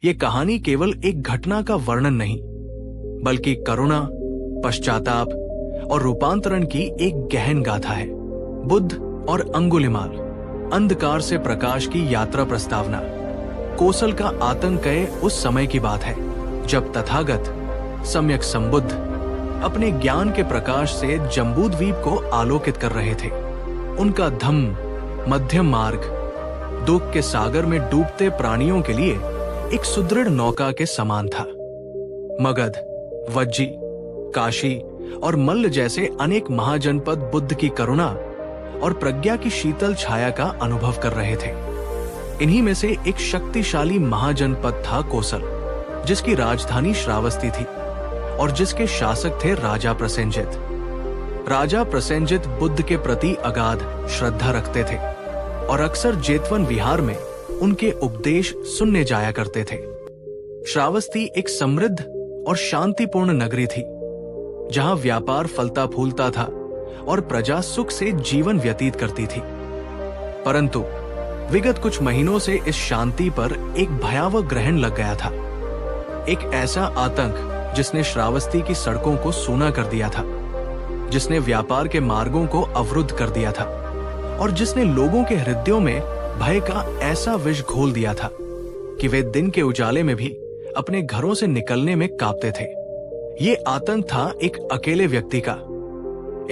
ये कहानी केवल एक घटना का वर्णन नहीं, बल्कि करुणा, पश्चाताप और रूपांतरण की एक गहन गाथा है। बुद्ध और अंगुलिमाल, अंधकार से प्रकाश की यात्रा प्रस्तावना। कोसल का आतंक उस समय की बात है जब तथागत सम्यक संबुद्ध अपने ज्ञान के प्रकाश से जम्बूद्वीप को आलोकित कर रहे थे। उनका धम्म मध्यम मार्ग दुख के सागर में डूबते प्राणियों के लिए एक सुदृढ़ नौका के समान था। मगध, वज्जी, काशी और मल्ल जैसे अनेक महाजनपद बुद्ध की करुणा और प्रज्ञा की शीतल छाया का अनुभव कर रहे थे। इन्हीं में से एक शक्तिशाली महाजनपद था कोसल, जिसकी राजधानी श्रावस्ती थी और जिसके शासक थे राजा प्रसेनजित। राजा प्रसेनजित बुद्ध के प्रति अगाध श्रद्धा रखते थे और अक्सर जेतवन विहार में उनके उपदेश सुनने जाया करते थे। श्रावस्ती एक समृद्ध और शांतिपूर्ण नगरी थी, जहां व्यापार फलता फूलता था और प्रजा सुख से जीवन व्यतीत करती थी। परंतु विगत कुछ महीनों से इस शांति पर एक भयावह ग्रहण लग गया था। एक ऐसा आतंक जिसने श्रावस्ती की सड़कों को सूना कर दिया था, जिसने व्यापार के मार्गों को अवरुद्ध कर दिया था और जिसने लोगों के हृदयों में भय का ऐसा विष घोल दिया था कि वे दिन के उजाले में भी अपने घरों से निकलने में कांपते थे। ये आतंक था एक अकेले व्यक्ति का,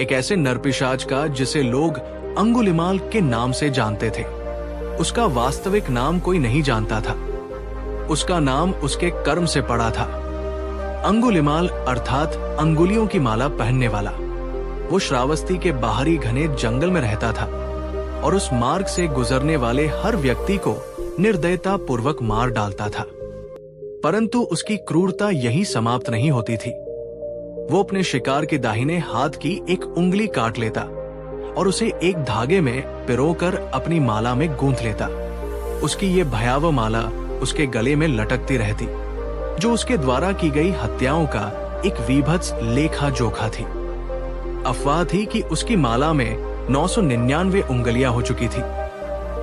एक ऐसे नरपिशाच का जिसे लोग अंगुलिमाल के नाम से जानते थे। उसका वास्तविक नाम कोई नहीं जानता था। उसका नाम उसके कर्म से पड़ा था। अंगुलिमाल अर्थात अंगुलियों की माला पहनने वाला। वो श्रावस्ती के बाहरी घने जंगल में रहता था और उस मार्ग से गुजरने वाले हर व्यक्ति को निर्दयता पूर्वक मार डालता था। परंतु उसकी क्रूरता यहीं समाप्त नहीं होती थी। वो अपने शिकार के दाहिने हाथ की एक उंगली काट लेता और उसे एक धागे में पिरोकर अपनी माला में गूंथ लेता। उसकी ये भयावह माला उसके गले में लटकती रहती, जो उसके द्वारा की गई हत्याओं का एक वीभत्स लेखा जोखा थी। अफवाह थी कि उसकी माला में 999 उंगलियां हो चुकी थी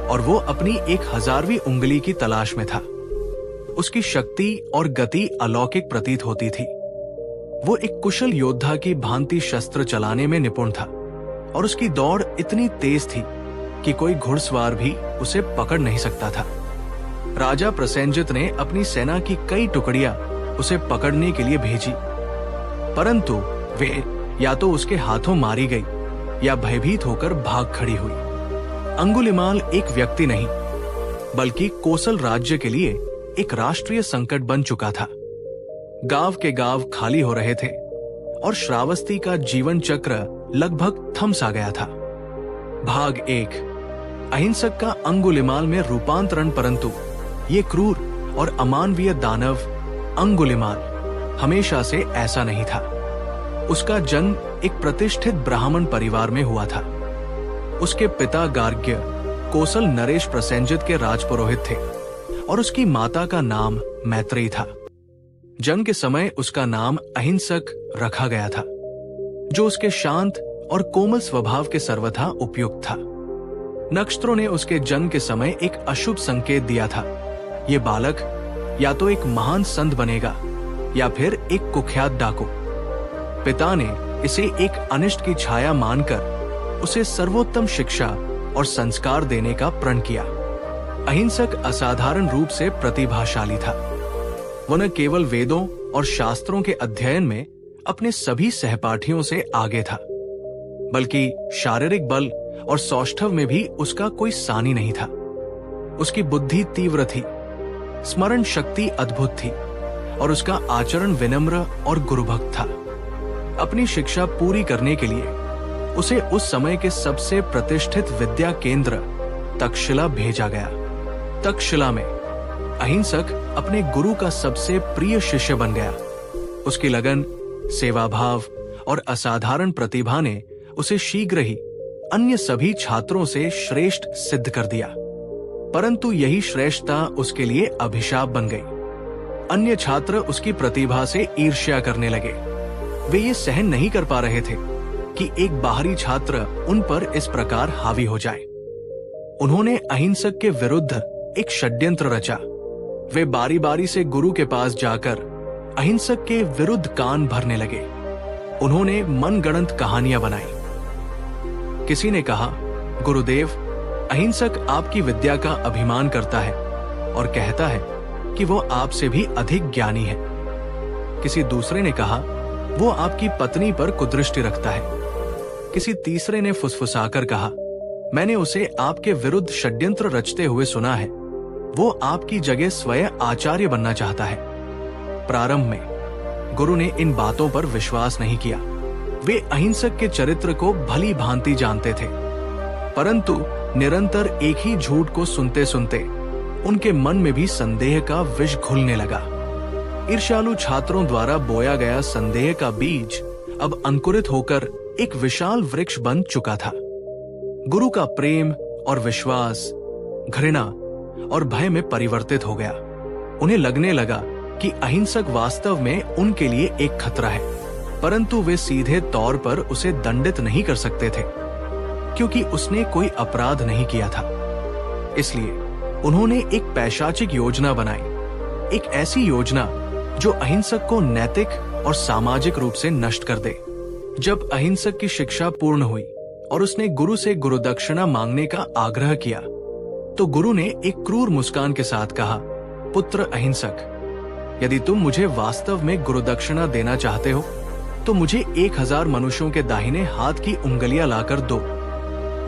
और वो अपनी 1000वीं उंगली की तलाश में था। उसकी शक्ति और गति अलौकिक प्रतीत होती थी। वो एक कुशल योद्धा की भांति शस्त्र चलाने में निपुण था और उसकी दौड़ इतनी तेज थी कि कोई घुड़सवार भी उसे पकड़ नहीं सकता था। राजा प्रसेनजित ने अपनी सेना की कई टुकड़ियां उसे पकड़ने के लिए भेजी, परंतु वे या तो उसके हाथों मारी गई या भयभीत होकर भाग खड़ी हुई। अंगुलिमाल एक व्यक्ति नहीं, बल्कि कोसल राज्य के लिए एक राष्ट्रीय संकट बन चुका था। गांव के गांव खाली हो रहे थे और श्रावस्ती का जीवन चक्र लगभग थम सा गया था। भाग 1, अहिंसक का अंगुलिमाल में रूपांतरण। परंतु ये क्रूर और अमानवीय दानव अंगुलिमाल हमेशा से ऐसा नहीं था। उसका जन्म एक प्रतिष्ठित ब्राह्मण परिवार में हुआ था। उसके पिता गार्ग्य कोसल नरेश प्रसेनजित के राजपुरोहित थे और उसकी माता का नाम मैत्रेयी था। जन्म के समय उसका नाम अहिंसक रखा गया था, जो उसके शांत और कोमल स्वभाव के सर्वथा उपयुक्त था। नक्षत्रों ने उसके जन्म के समय एक अशुभ संकेत दिया था। ये बालक या तो एक महान संत बनेगा या फिर एक कुख्यात डाकू। पिता ने इसे एक अनिष्ट की छाया मानकर उसे सर्वोत्तम शिक्षा और संस्कार देने का प्रण किया। अहिंसक असाधारण रूप से प्रतिभाशाली था। वह न केवल वेदों और शास्त्रों के अध्ययन में अपने सभी सहपाठियों से आगे था, बल्कि शारीरिक बल और सौष्ठव में भी उसका कोई सानी नहीं था। उसकी बुद्धि तीव्र थी, स्मरण शक्ति अद्भुत थी और उसका आचरण विनम्र और गुरुभक्त था। अपनी शिक्षा पूरी करने के लिए उसे उस समय के सबसे प्रतिष्ठित विद्या केंद्र तक्षशिला भेजा गया। तक्षशिला में अहिंसक अपने गुरु का सबसे प्रिय शिष्य बन गया। उसकी लगन, सेवाभाव और असाधारण प्रतिभा ने उसे शीघ्र ही अन्य सभी छात्रों से श्रेष्ठ सिद्ध कर दिया। परंतु यही श्रेष्ठता उसके लिए अभिशाप बन गई। अन्य छात्र उसकी प्रतिभा से ईर्ष्या करने लगे। वे ये सहन नहीं कर पा रहे थे कि एक बाहरी छात्र उन पर इस प्रकार हावी हो जाए। उन्होंने अहिंसक के विरुद्ध एक षड्यंत्र रचा। वे बारी बारी से गुरु के पास जाकर अहिंसक के विरुद्ध कान भरने लगे। उन्होंने मनगढ़ंत कहानियां बनाई। किसी ने कहा, गुरुदेव, अहिंसक आपकी विद्या का अभिमान करता है और कहता है कि वो आपसे भी अधिक ज्ञानी है। किसी दूसरे ने कहा, वो आपकी पत्नी पर कुदृष्टि रखता है। किसी तीसरे ने फुसफुसाकर कहा, मैंने उसे आपके विरुद्ध षड्यंत्र रचते हुए सुना है। वो आपकी जगह स्वयं आचार्य बनना चाहता है। प्रारंभ में गुरु ने इन बातों पर विश्वास नहीं किया। वे अहिंसक के चरित्र को भली भांति जानते थे, परंतु निरंतर एक ही झूठ को सुनते सुनते उनके मन में भी संदेह का विष घुलने लगा। ईर्ष्यालु छात्रों द्वारा बोया गया संदेह का बीज अब अंकुरित होकर एक विशाल वृक्ष बन चुका था। गुरु का प्रेम और विश्वास घृणा और भय में परिवर्तित हो गया। उन्हें लगने लगा कि अहिंसक वास्तव में उनके लिए एक खतरा है, परंतु वे सीधे तौर पर उसे दंडित नहीं कर सकते थे, क्योंकि उसने कोई अपराध नहीं किया था। इसलिए उन्होंने एक पैशाचिक योजना बनाई, एक ऐसी योजना जो अहिंसक को नैतिक और सामाजिक रूप से नष्ट कर दे। जब अहिंसक की शिक्षा पूर्ण हुई और उसने गुरु से गुरुदक्षिणा मांगने का आग्रह किया, तो गुरु ने एक क्रूर मुस्कान के साथ कहा, पुत्र अहिंसक, यदि तुम मुझे वास्तव में गुरुदक्षिणा देना चाहते हो तो मुझे 1000 मनुष्यों के दाहिने हाथ की उंगलियां लाकर दो।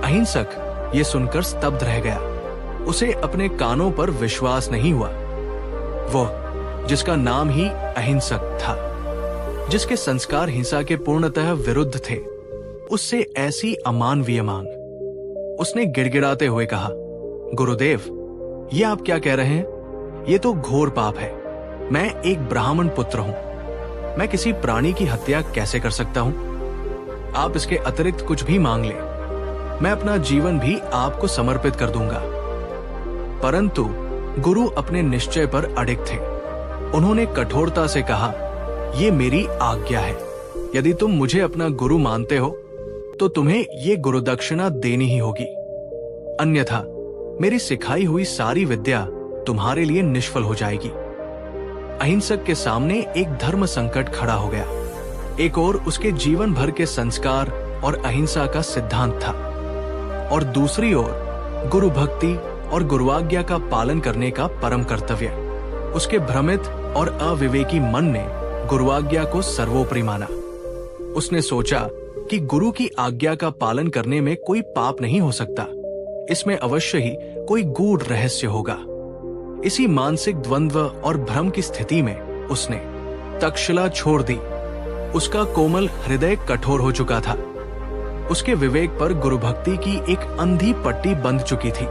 अहिंसक ये सुनकर स्तब्ध रह गया। उसे अपने कानों पर विश्वास नहीं हुआ। वो जिसका नाम ही अहिंसक था, जिसके संस्कार हिंसा के पूर्णतः विरुद्ध थे, उससे ऐसी अमानवीय मांग। उसने गिड़गिड़ाते हुए कहा, गुरुदेव, ये आप क्या कह रहे हैं? ये तो घोर पाप है। मैं एक ब्राह्मण पुत्र हूं। मैं किसी प्राणी की हत्या कैसे कर सकता हूं? आप इसके अतिरिक्त कुछ भी मांग ले, मैं अपना जीवन भी आपको समर्पित कर दूंगा। परंतु गुरु अपने निश्चय पर अडिग थे। उन्होंने कठोरता से कहा, ये मेरी आज्ञा है। यदि तुम मुझे अपना गुरु मानते हो तो तुम्हें ये गुरुदक्षिणा देनी ही होगी, अन्यथा मेरी सिखाई हुई सारी विद्या तुम्हारे लिए निष्फल हो जाएगी। अहिंसक के सामने एक धर्म संकट खड़ा हो गया। एक ओर उसके जीवन भर के संस्कार और अहिंसा का सिद्धांत था, और दूसरी ओर गुरु भक्ति और गुरुआज्ञा का पालन करने का परम कर्तव्य। उसके भ्रमित और अविवेकी मन ने गुरुआज्ञा को सर्वोपरि माना। उसने सोचा कि गुरु की आज्ञा का पालन करने में कोई पाप नहीं हो सकता, इसमें अवश्य ही कोई गूढ़ रहस्य होगा। इसी मानसिक द्वंद्व और भ्रम की स्थिति में उसने तक्षशिला छोड़ दी। उसका कोमल हृदय कठोर हो चुका था। उसके विवेक पर गुरु भक्ति की एक अंधी पट्टी बंध चुकी थी।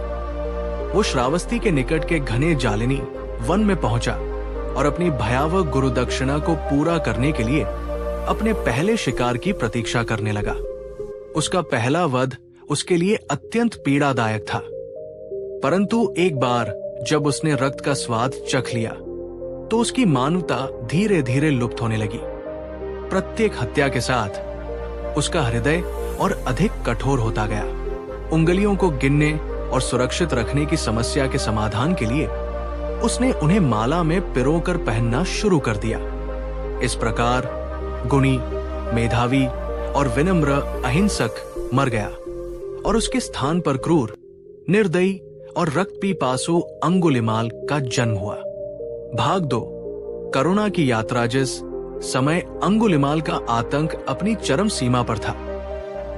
वो श्रावस्ती के निकट के घने जालिनी वन में पहुंचा और अपनी भयावह गुरुदक्षिणा को पूरा करने के लिए अपने पहले शिकार की प्रतीक्षा करने लगा। उसका पहला वध उसके लिए अत्यंत पीड़ादायक था, परंतु एक बार जब उसने रक्त का स्वाद चख लिया तो उसकी मानवता धीरे धीरे लुप्त होने लगी। प्रत्येक हत्या के साथ उसका हृदय और अधिक कठोर होता गया। उंगलियों को गिनने और सुरक्षित रखने की समस्या के समाधान के लिए उसने उन्हें माला में पिरोकर पहनना शुरू कर दिया। इस प्रकार गुणी, मेधावी और विनम्र अहिंसक मर गया और उसके स्थान पर क्रूर, निर्दयी और रक्तपीपासु अंगुलिमाल का जन्म हुआ। भाग 2, करुणा की यात्रा। जिस समय अंगुलिमाल का आतंक अपनी चरम सीमा पर था,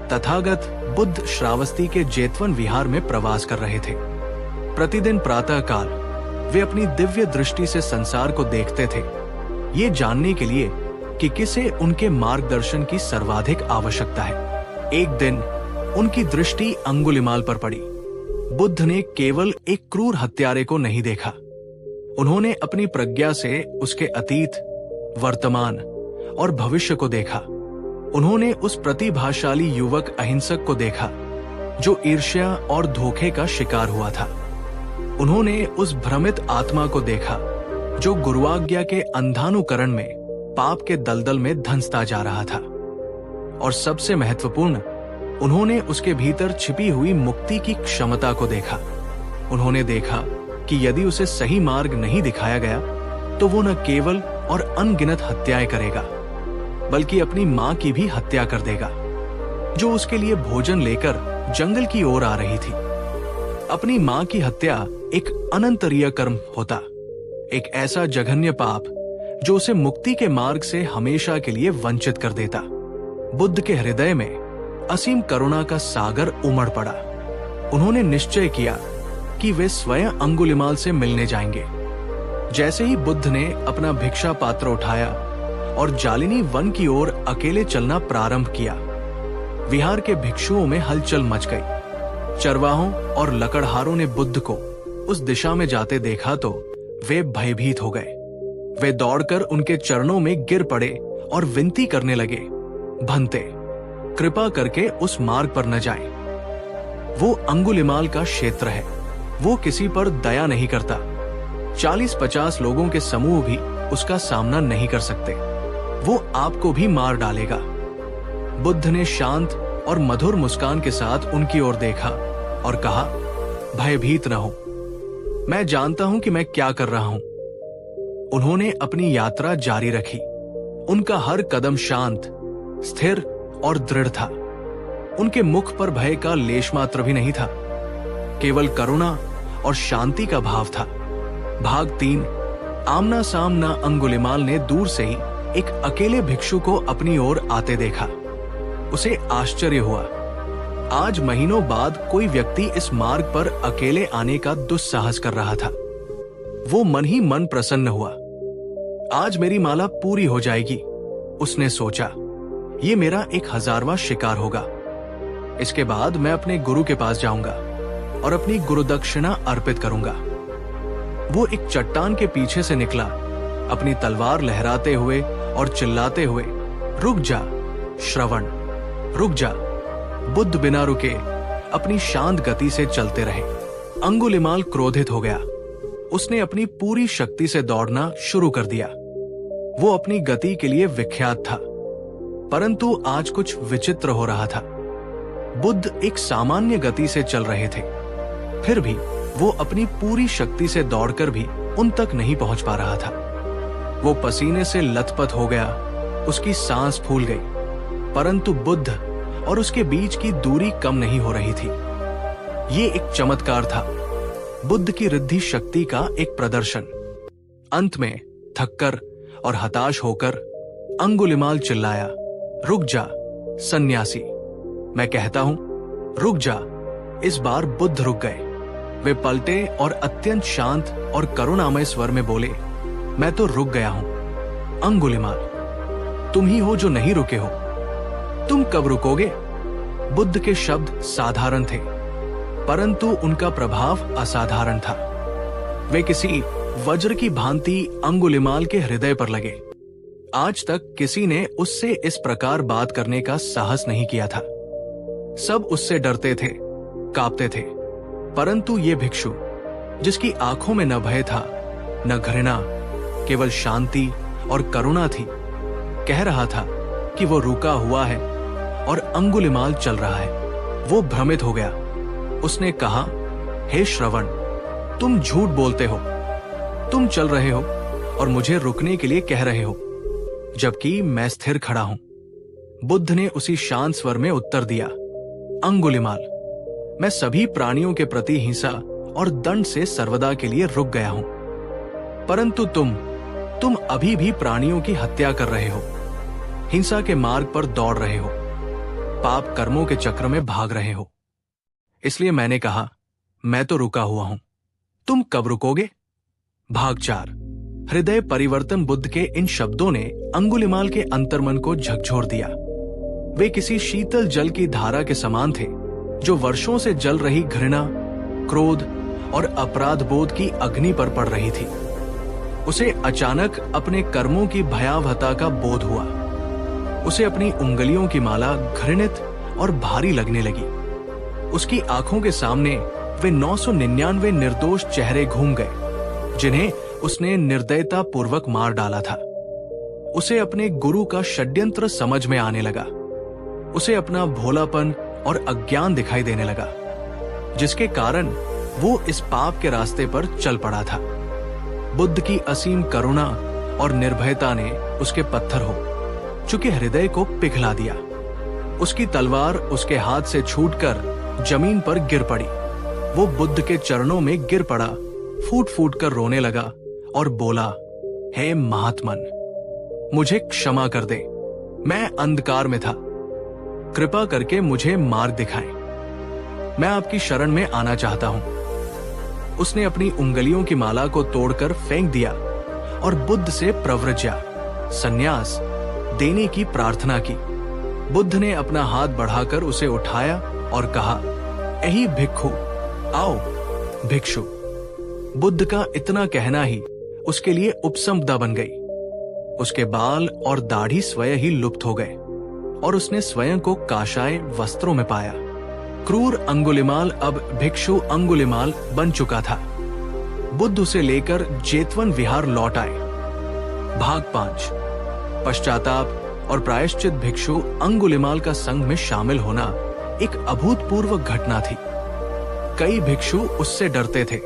तथागत बुद्ध श्रावस्ती के जेतवन विहार में प्रवास कर रहे थे। प्रतिदिन प्रातः काल वे अपनी दिव्य दृष्टि से संसार को देखते थे, ये जानने के लिए कि किसे उनके मार्गदर्शन की सर्वाधिक आवश्यकता है। एक दिन उनकी दृष्टि अंगुलिमाल पर पड़ी। बुद्ध ने केवल एक क्रूर हत्यारे को नहीं देखा, उन्होंने अपनी प्रज्ञा से उसके अतीत, वर्तमान और भविष्य को देखा। उन्होंने उस प्रतिभाशाली युवक अहिंसक को देखा जो ईर्ष्या और धोखे का शिकार हुआ था। उन्होंने उस भ्रमित आत्मा को देखा जो गुरुआज्ञा के अंधानुकरण में पाप के दलदल में धंसता जा रहा था। और सबसे महत्वपूर्ण, उन्होंने उसके भीतर छिपी हुई मुक्ति की क्षमता को देखा। उन्होंने देखा कि यदि उसे सही मार्ग नहीं दिखाया गया तो वो न केवल और अनगिनत हत्याएं करेगा, बल्कि अपनी मां की भी हत्या कर देगा, जो उसके लिए भोजन लेकर जंगल की ओर आ रही थी। अपनी मां की हत्या एक अनंतरीय कर्म होता, एक ऐसा जघन्य पाप जो उसे मुक्ति के मार्ग से हमेशा के लिए वंचित कर देता। बुद्ध के हृदय में असीम करुणा का सागर उमड़ पड़ा। उन्होंने निश्चय किया कि वे स्वयं अंगुलिमाल से मिलने जाएंगे। जैसे ही बुद्ध ने अपना भिक्षा पात्र उठाया और जालिनी वन की ओर अकेले चलना प्रारंभ किया, विहार के भिक्षुओं में हलचल मच गई। चरवाहों और लकड़हारों ने बुद्ध को उस दिशा में जाते देखा तो वे भयभीत हो गए। वे दौड़कर उनके चरणों में गिर पड़े और विनती करने लगे, भंते, कृपा करके उस मार्ग पर न जाएं। वो अंगुलिमाल का क्षेत्र है, वो किसी पर दया नहीं करता। 40-50 लोगों के समूह भी उसका सामना नहीं कर सकते, वो आपको भी मार डालेगा। बुद्ध ने शांत और मधुर मुस्कान के साथ उनकी ओर देखा और कहा, भयभीत न हो, मैं जानता हूं कि मैं क्या कर रहा हूं। उन्होंने अपनी यात्रा जारी रखी। उनका हर कदम शांत, स्थिर और दृढ़ था। उनके मुख पर भय का लेश मात्र भी नहीं था, केवल करुणा और शांति का भाव था। भाग 3। आमना सामना। अंगुलिमाल ने दूर से ही एक अकेले भिक्षु को अपनी ओर आते देखा। उसे आश्चर्य हुआ। आज महीनों बाद कोई व्यक्ति इस मार्ग पर अकेले आने का दुस्साहस कर रहा था। वो मन ही मन प्रसन्न हुआ। आज मेरी माला पूरी हो जाएगी, उसने सोचा। ये मेरा 1000वां शिकार होगा। इसके बाद मैं अपने गुरु के पास जाऊंगा और अपनी गुरुदक्षिणा अर्पित करूंगा। वो एक चट्टान के पीछे से निकला, अपनी तलवार लहराते हुए और चिल्लाते हुए, रुक जा श्रवण, रुक जा। बुद्ध बिना रुके अपनी शांत गति से चलते रहे। अंगुलिमाल क्रोधित हो गया। उसने अपनी पूरी शक्ति से दौड़ना शुरू कर दिया। वो अपनी गति के लिए विख्यात था, परंतु आज कुछ विचित्र हो रहा था। बुद्ध एक सामान्य गति से चल रहे थे, फिर भी वो अपनी पूरी शक्ति से दौड़कर भी उन तक नहीं पहुंच पा रहा था। वो पसीने से लथपथ हो गया, उसकी सांस फूल गई, परंतु बुद्ध और उसके बीच की दूरी कम नहीं हो रही थी। ये एक चमत्कार था, बुद्ध की रिद्धि शक्ति का एक प्रदर्शन। अंत में थककर और हताश होकर अंगुलिमाल चिल्लाया, रुक जा सन्यासी, मैं कहता हूं रुक जा। इस बार बुद्ध रुक गए। वे पलटे और अत्यंत शांत और करुणामय स्वर में बोले, मैं तो रुक गया हूं। अंगुलिमाल, तुम ही हो जो नहीं रुके हो, तुम कब रुकोगे? बुद्ध के शब्द साधारण थे, परंतु उनका प्रभाव असाधारण था। वे किसी वज्र की भांति अंगुलिमाल के हृदय पर लगे। आज तक किसी ने उससे इस प्रकार बात करने का साहस नहीं किया था। सब उससे डरते थे, कांपते थे, परंतु ये भिक्षु, जिसकी आंखों में न भय था न घृणा, केवल शांति और करुणा थी, कह रहा था कि वो रुका हुआ है और अंगुलिमाल चल रहा है। वो भ्रमित हो गया। उसने कहा, हे श्रवण, तुम झूठ बोलते हो। तुम चल रहे हो और मुझे रुकने के लिए कह रहे हो, जबकि मैं स्थिर खड़ा हूं। बुद्ध ने उसी शांत स्वर में उत्तर दिया, अंगुलिमाल, मैं सभी प्राणियों के प्रति हिंसा और दंड से सर्वदा के लिए रुक गया हूं, परंतु तुम अभी भी प्राणियों की हत्या कर रहे हो, हिंसा के मार्ग पर दौड़ रहे हो, पाप कर्मों के चक्र में भाग रहे हो। इसलिए मैंने कहा, मैं तो रुका हुआ हूं, तुम कब रुकोगे? भाग 4। हृदय परिवर्तन। बुद्ध के इन शब्दों ने अंगुलिमाल के अंतर्मन को झकझोर दिया। वे किसी शीतल जल की धारा के समान थे, जो वर्षों से जल रही घृणा, क्रोध और अपराध बोध की अग्नि पर पड़ रही थी। उसे अचानक अपने कर्मों की भयावहता का बोध हुआ। उसे अपनी उंगलियों की माला घृणित और भारी लगने लगी। उसकी आंखों के सामने वे 999 निर्दोष चेहरे घूम गए, जिन्हें उसने निर्दयता पूर्वक मार डाला था। उसे अपने गुरु का षड्यंत्र समझ में आने लगा। उसे अपना भोलापन और अज्ञान दिखाई देने लगा, जिसके कारण वो इस पाप के रास्ते पर चल पड़ा था। बुद्ध की असीम करुणा और निर्भयता ने उसके पत्थर हो चुके हृदय को पिघला दिया। उसकी तलवार उसके हाथ से छूटकर जमीन पर गिर पड़ी। वो बुद्ध के चरणों में गिर पड़ा, फूट फूट कर रोने लगा और बोला, हे महात्मन, मुझे क्षमा कर दे। मैं अंधकार में था, कृपा करके मुझे मार्ग दिखाएं। मैं आपकी शरण में आना चाहता हूं। उसने अपनी उंगलियों की माला को तोड़कर फेंक दिया और बुद्ध से प्रव्रज्या, संन्यास देने की प्रार्थना की। बुद्ध ने अपना हाथ बढ़ाकर उसे उठाया और कहा, एही भिक्खु, आओ भिक्षु। बुद्ध का इतना कहना ही उसके लिए उपसंपदा बन गई। उसके बाल और दाढ़ी स्वयं ही लुप्त हो गए और उसने स्वयं को काशाय वस्त्रों में पाया। क्रूर अंगुलिमाल अब भिक्षु अंगुलिमाल बन चुका था। बुद्ध उसे लेकर जेतवन विहार लौट आए। भाग 5। पश्चाताप और प्रायश्चित। भिक्षु अंगुलिमाल का संघ में शामिल होना एक अभूतपूर्व घटना थी। कई भिक्षु उससे डरते थे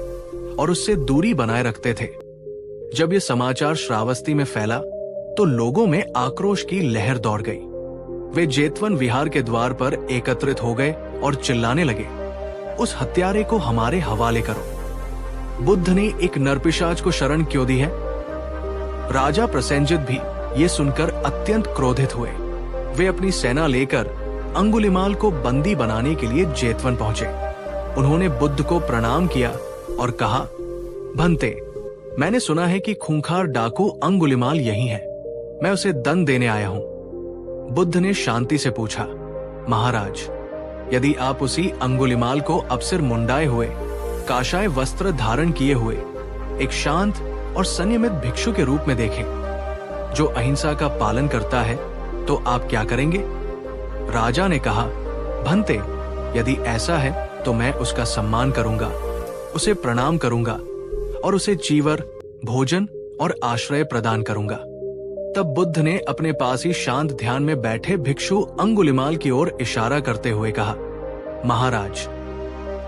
और उससे दूरी बनाए रखते थे। जब यह समाचार श्रावस्ती में फैला तो लोगों में आक्रोश की लहर दौड़ गई। वे जेतवन विहार के द्वार पर एकत्रित हो गए और चिल्लाने लगे, उस हत्यारे को हमारे हवाले करो। बुद्ध ने एक नरपिशाच को शरण क्यों दी है? राजा प्रसेनजित भी ये सुनकर अत्यंत क्रोधित हुए। वे अपनी सेना लेकर अंगुलिमाल को बंदी बनाने के लिए जेतवन पहुंचे। उन्होंने बुद्ध को प्रणाम किया और कहा, भंते, मैंने सुना है कि खूंखार डाकू अंगुलिमाल यही है। मैं उसे दंड देने आया हूं। बुद्ध ने शांति से पूछा, महाराज, यदि आप उसी अंगुलिमाल को अवसर मुंडाए हुए, काशाय वस्त्र धारण किए हुए एक शांत और संयमित भिक्षु के रूप में देखें, जो अहिंसा का पालन करता है, तो आप क्या करेंगे? राजा ने कहा, भंते, यदि ऐसा है तो मैं उसका सम्मान करूंगा, उसे प्रणाम करूंगा और उसे चीवर, भोजन और आश्रय प्रदान करूंगा। तब बुद्ध ने अपने पास ही शांत ध्यान में बैठे भिक्षु अंगुलिमाल की ओर इशारा करते हुए कहा, महाराज,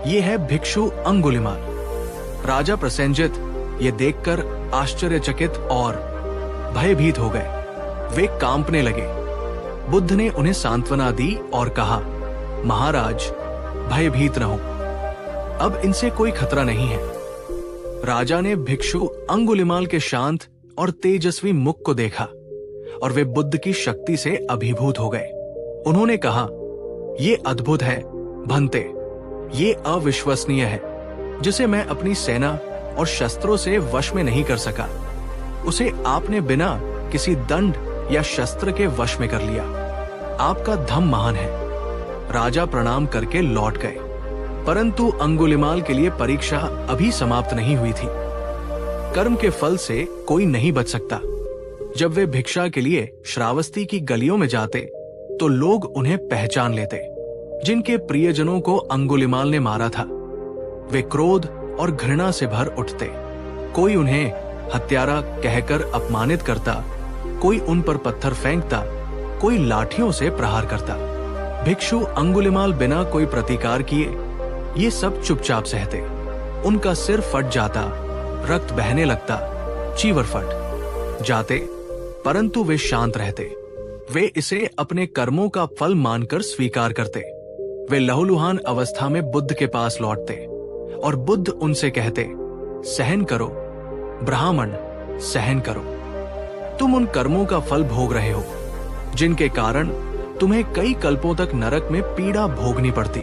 ये है भिक्षु अंगुलिमाल। राजा प्रसेनजित ये देखकर आश्चर्यचकित और भयभीत हो गए। वे कांपने लगे। बुद्ध ने उन्हें सांत्वना दी और कहा, महाराज, भयभीत न हो, अब इनसे कोई खतरा नहीं है। राजा ने भिक्षु अंगुलिमाल के शांत और तेजस्वी मुख को देखा और वे बुद्ध की शक्ति से अभिभूत हो गए। उन्होंने कहा, ये अद्भुत है भंते, ये अविश्वसनीय है, जिसे मैं अपनी सेना और शस्त्रों से वश में नहीं कर सका, उसे आपने बिना किसी दंड या शस्त्र के वश में कर लिया। आपका धम महान है। राजा प्रणाम करके लौट गए, परंतु अंगुलिमाल के लिए परीक्षा अभी समाप्त नहीं हुई थी। कर्म के फल से कोई नहीं बच सकता। जब वे भिक्षा के लिए श्रावस्ती की गलियों में जाते तो लोग उन्हें पहचान लेते। जिनके प्रियजनों को अंगुलिमाल ने मारा था, वे क्रोध और घृणा से भर उठते। कोई उन्हें हत्यारा कहकर अपमानित करता, कोई उन पर पत्थर फेंकता, कोई लाठियों से प्रहार करता। भिक्षु अंगुलिमाल बिना कोई प्रतिकार किए ये सब चुपचाप सहते। उनका सिर फट जाता, रक्त बहने लगता, चीवर फट जाते, परंतु वे शांत रहते। वे इसे अपने कर्मों का फल मानकर स्वीकार करते। वे लहूलुहान अवस्था में बुद्ध के पास लौटते और बुद्ध उनसे कहते, सहन करो ब्राह्मण, सहन करो। तुम उन कर्मों का फल भोग रहे हो जिनके कारण तुम्हें कई कल्पों तक नरक में पीड़ा भोगनी पड़ती।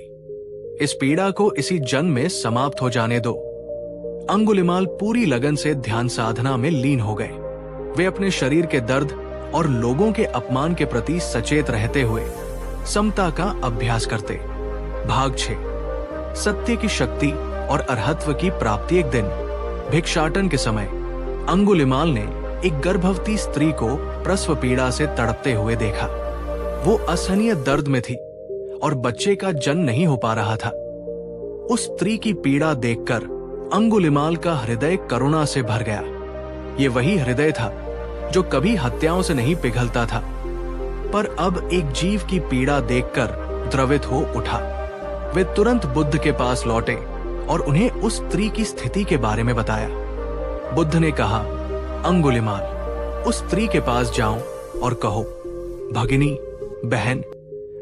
इस पीड़ा को इसी जन्म में समाप्त हो जाने दो। अंगुलिमाल पूरी लगन से ध्यान साधना में लीन हो गए। वे अपने शरीर के दर्द और लोगों के अपमान के प्रति सचेत रहते हुए समता का अभ्यास करते। भाग 6। सत्य की शक्ति और अरहत्व की प्राप्ति। एक दिन भिक्षाटन के समय अंगुलिमाल ने एक गर्भवती स्त्री को प्रसव पीड़ा से तड़पते हुए देखा। वो असहनीय दर्द में थी और बच्चे का जन्म नहीं हो पा रहा था। उस स्त्री की पीड़ा देखकर अंगुलिमाल का हृदय करुणा से भर गया। ये वही हृदय था जो कभी हत्याओं से नहीं पिघलता था, पर अब एक जीव की पीड़ा देखकर द्रवित हो उठा। वे तुरंत बुद्ध के पास लौटे और उन्हें उस स्त्री की स्थिति के बारे में बताया। बुद्ध ने कहा, अंगुलिमाल, उस स्त्री के पास जाओ और कहो, भगिनी, बहन,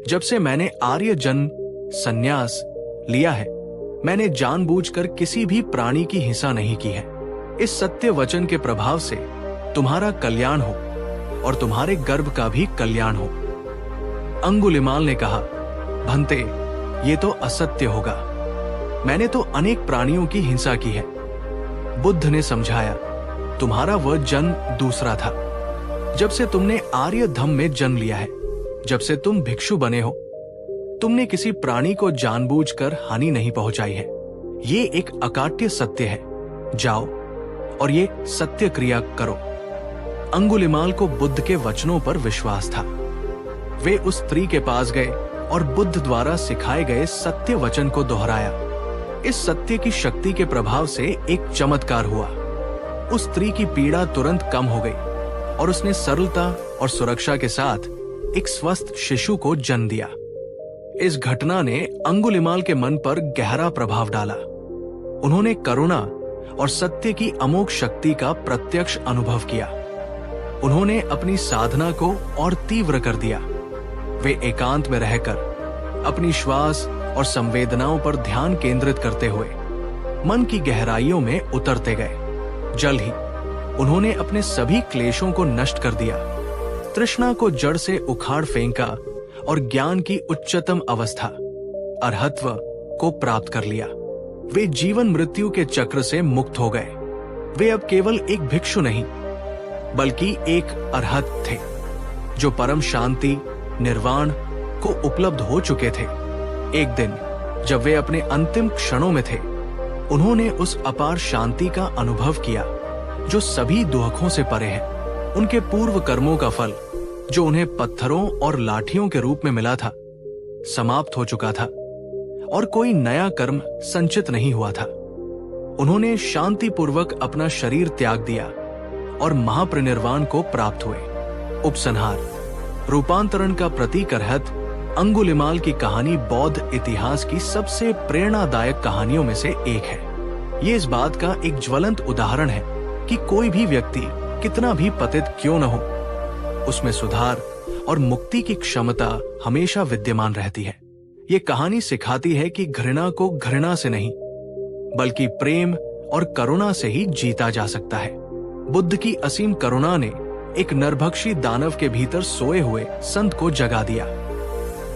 जब से मैंने आर्य जन्म संन्यास लिया है, मैंने जानबूझकर किसी भी प्राणी की हिंसा नहीं की है। इस सत्य वचन के प्रभाव से तुम्हारा कल्याण हो और तुम्हारे गर्भ का भी कल्याण हो। अंगुलिमाल ने कहा, भंते, ये तो असत्य होगा। मैंने तो अनेक प्राणियों की हिंसा की है। बुद्ध ने समझाया, तुम्हारा वह जन्म दूसरा था। जब से तुमने आर्य धम्म में जन्म लिया है, जब से तुम भिक्षु बने हो, तुमने किसी प्राणी को जानबूझकर हानि नहीं पहुंचाई है। ये एक अकाट्य सत्य है। जाओ और ये सत्य क्रिया करो। अंगुलिमाल को बुद्ध के वचनों पर विश्वास था। वे उस स्त्री के पास गए और बुद्ध द्वारा सिखाए गए सत्य वचन को दोहराया। इस सत्य की शक्ति के प्रभाव से एक चमत्कार हुआ। उस स्त्री की पीड़ा तुरंत कम हो गई और उसने सरलता और सुरक्षा के साथ एक स्वस्थ शिशु को जन्म दिया। इस घटना ने अंगुलिमाल के मन पर गहरा प्रभाव डाला। उन्होंने करुणा और सत्य की अमोघ शक्ति का प्रत्यक्ष अनुभव किया। उन्होंने अपनी साधना को और तीव्र कर दिया। वे एकांत में रहकर अपनी श्वास और संवेदनाओं पर ध्यान केंद्रित करते हुए मन की गहराइयों में उतरते गए। जल्द ही उन्होंने अपने सभी क्लेशों को नष्ट कर दिया, तृष्णा को जड़ से उखाड़ फेंका और ज्ञान की उच्चतम अवस्था अरहत्व को प्राप्त कर लिया। वे जीवन मृत्यु के चक्र से मुक्त हो गए। वे अब केवल एक भिक्षु नहीं, बल्कि एक अरहत थे, जो परम शांति निर्वाण को उपलब्ध हो चुके थे। एक दिन जब वे अपने अंतिम क्षणों में थे, उन्होंने उस अपार शांति का अनुभव किया जो सभी दुखों से परे है। उनके पूर्व कर्मों का फल, जो उन्हें पत्थरों और लाठियों के रूप में मिला था, समाप्त हो चुका था और कोई नया कर्म संचित नहीं हुआ था। उन्होंने शांतिपूर्वक अपना शरीर त्याग दिया और महापरिनिर्वाण को प्राप्त हुए। उपसंहार, रूपांतरण का प्रतीक अरहत अंगुलिमाल की कहानी बौद्ध इतिहास की सबसे प्रेरणादायक कहानियों में से एक है। ये इस बात का एक ज्वलंत उदाहरण है कि कोई भी व्यक्ति कितना भी पतित क्यों न हो, उसमें सुधार और मुक्ति की क्षमता हमेशा विद्यमान रहती है। ये कहानी सिखाती है कि घृणा को घृणा से नहीं, बल्कि प्रेम और करुणा से ही जीता जा सकता है। बुद्ध की असीम करुणा ने एक नरभक्षी दानव के भीतर सोए हुए संत को जगा दिया।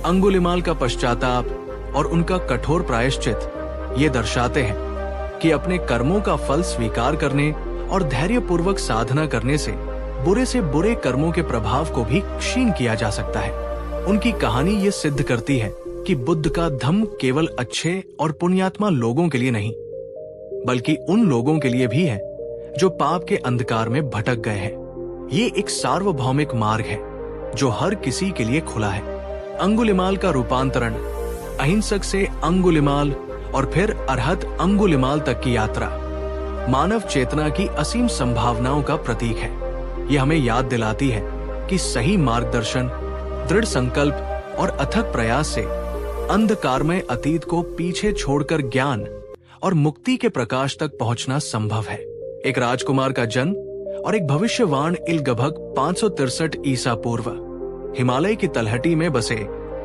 अंगुलिमाल का पश्चाताप और उनका कठोर प्रायश्चित ये दर्शाते हैं कि अपने कर्मों का फल स्वीकार करने और धैर्यपूर्वक साधना करने से बुरे कर्मों के प्रभाव को भी क्षीण किया जा सकता है। उनकी कहानी ये सिद्ध करती है कि बुद्ध का धम्म केवल अच्छे और पुण्यात्मा लोगों के लिए नहीं, बल्कि उन लोगों के लिए भी है जो पाप के अंधकार में भटक गए हैं। ये एक सार्वभौमिक मार्ग है जो हर किसी के लिए खुला है। अंगुलिमाल का रूपांतरण, अहिंसक से अंगुलिमाल और फिर अरहत अंगुलिमाल तक की यात्रा, मानव चेतना की असीम संभावनाओं का प्रतीक है। यह हमें याद दिलाती है कि सही मार्गदर्शन, दृढ़ संकल्प और अथक प्रयास से अंधकारमय अतीत को पीछे छोड़कर ज्ञान और मुक्ति के प्रकाश तक पहुंचना संभव है। एक राजकुमार का जन्म और एक भविष्यवाण इलगभग 563 ईसा पूर्व हिमालय की तलहटी में बसे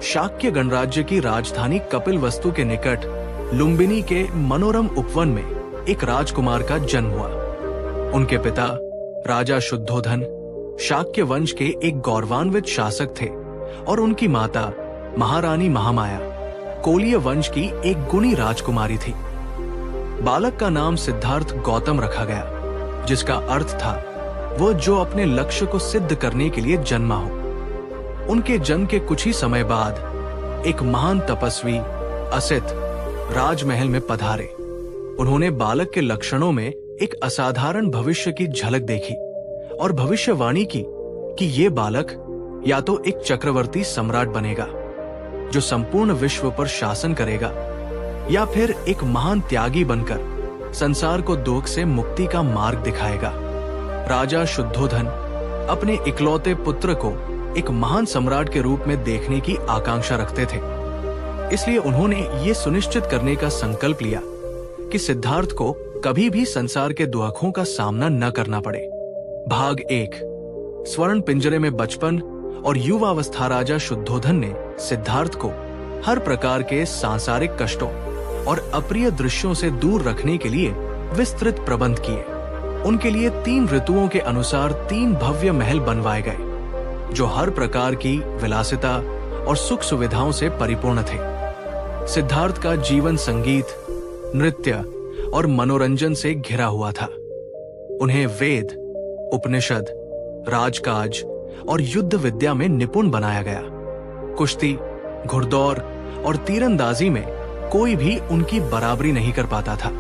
शाक्य गणराज्य की राजधानी कपिलवस्तु के निकट लुम्बिनी के मनोरम उपवन में एक राजकुमार का जन्म हुआ। उनके पिता राजा शुद्धोधन शाक्य वंश के एक गौरवान्वित शासक थे और उनकी माता महारानी महामाया कोलीय वंश की एक गुणी राजकुमारी थी। बालक का नाम सिद्धार्थ गौतम रखा गया, जिसका अर्थ था वो जो अपने लक्ष्य को सिद्ध करने के लिए जन्मा हो। उनके जन्म के कुछ ही समय बाद एक महान तपस्वी असित राजमहल में पधारे। उन्होंने बालक के लक्षणों में एक असाधारण भविष्य की झलक देखी और भविष्यवाणी की कि ये बालक या तो एक चक्रवर्ती सम्राट बनेगा जो संपूर्ण विश्व पर शासन करेगा, या फिर एक महान त्यागी बनकर संसार को दुख से मुक्ति का मार्ग दिखाएगा। राजा शुद्धोधन अपने इकलौते पुत्र को एक महान सम्राट के रूप में देखने की आकांक्षा रखते थे, इसलिए उन्होंने ये सुनिश्चित करने का संकल्प लिया कि सिद्धार्थ को कभी भी संसार के दुखों का सामना न करना पड़े। भाग 1। स्वर्ण पिंजरे में बचपन और युवावस्था। राजा शुद्धोधन ने सिद्धार्थ को हर प्रकार के सांसारिक कष्टों और अप्रिय दृश्यों से दूर रखने के लिए विस्तृत प्रबंध किए। उनके लिए 3 ऋतुओं के अनुसार 3 भव्य महल बनवाए गए, जो हर प्रकार की विलासिता और सुख सुविधाओं से परिपूर्ण थे। सिद्धार्थ का जीवन संगीत, नृत्य और मनोरंजन से घिरा हुआ था। उन्हें वेद, उपनिषद, राजकाज और युद्ध विद्या में निपुण बनाया गया। कुश्ती, घुड़दौड़ और तीरंदाजी में कोई भी उनकी बराबरी नहीं कर पाता था।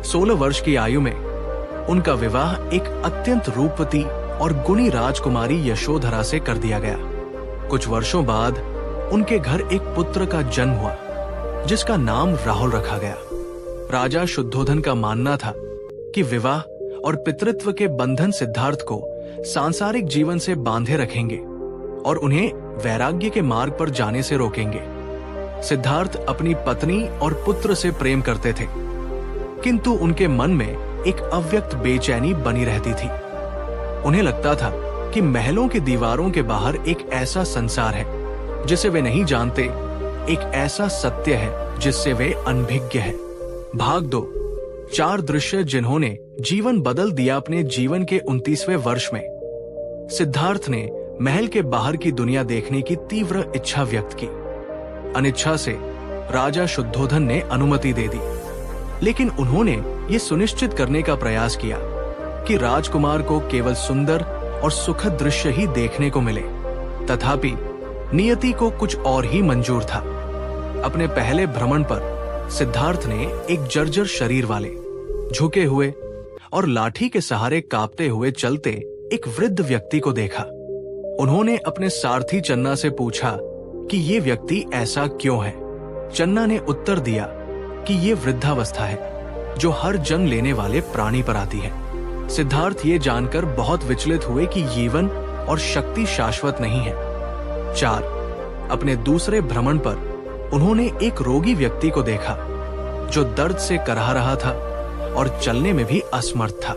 16 वर्ष की आयु में उनका विवाह एक अत्यंत रूपवती और गुणी राजकुमारी यशोधरा से कर दिया गया। कुछ वर्षों बाद उनके घर एक पुत्र का जन्म हुआ, जिसका नाम राहुल रखा गया। राजा शुद्धोधन का मानना था कि विवाह और पितृत्व के बंधन सिद्धार्थ को सांसारिक जीवन से बांधे रखेंगे और उन्हें वैराग्य के मार्ग पर जाने से रोकेंगे। सिद्धार्थ अपनी पत्नी और पुत्र से प्रेम करते थे, किंतु उनके मन में एक अव्यक्त बेचैनी बनी रहती थी। उन्हें लगता था कि महलों की दीवारों के बाहर एक ऐसा संसार है जिसे वे नहीं जानते, एक ऐसा सत्य है जिससे वे अनभिज्ञ हैं। भाग 2। 4 दृश्य जिन्होंने जीवन बदल दिया। अपने जीवन के 29वें वर्ष में सिद्धार्थ ने महल के बाहर की दुनिया देखने की तीव्र इच्छा व्यक्त की। अनिच्छा से राजा शुद्धोधन ने अनुमति दे दी, लेकिन उन्होंने ये सुनिश्चित करने का प्रयास किया कि राजकुमार को केवल सुंदर और सुखद दृश्य ही देखने को मिले। तथापि नियति को कुछ और ही मंजूर था। अपने पहले भ्रमण पर सिद्धार्थ ने एक जर्जर शरीर वाले, झुके हुए और लाठी के सहारे कांपते हुए चलते एक वृद्ध व्यक्ति को देखा। उन्होंने अपने सारथी चन्ना से पूछा कि ये व्यक्ति ऐसा क्यों है। चन्ना ने उत्तर दिया कि ये वृद्धावस्था है जो हर जन्म लेने वाले प्राणी पर आती है। सिद्धार्थ ये जानकर बहुत विचलित हुए कि जीवन और शक्ति शाश्वत नहीं है। 4। अपने दूसरे भ्रमण पर उन्होंने एक रोगी व्यक्ति को देखा जो दर्द से कराह रहा था और चलने में भी असमर्थ था।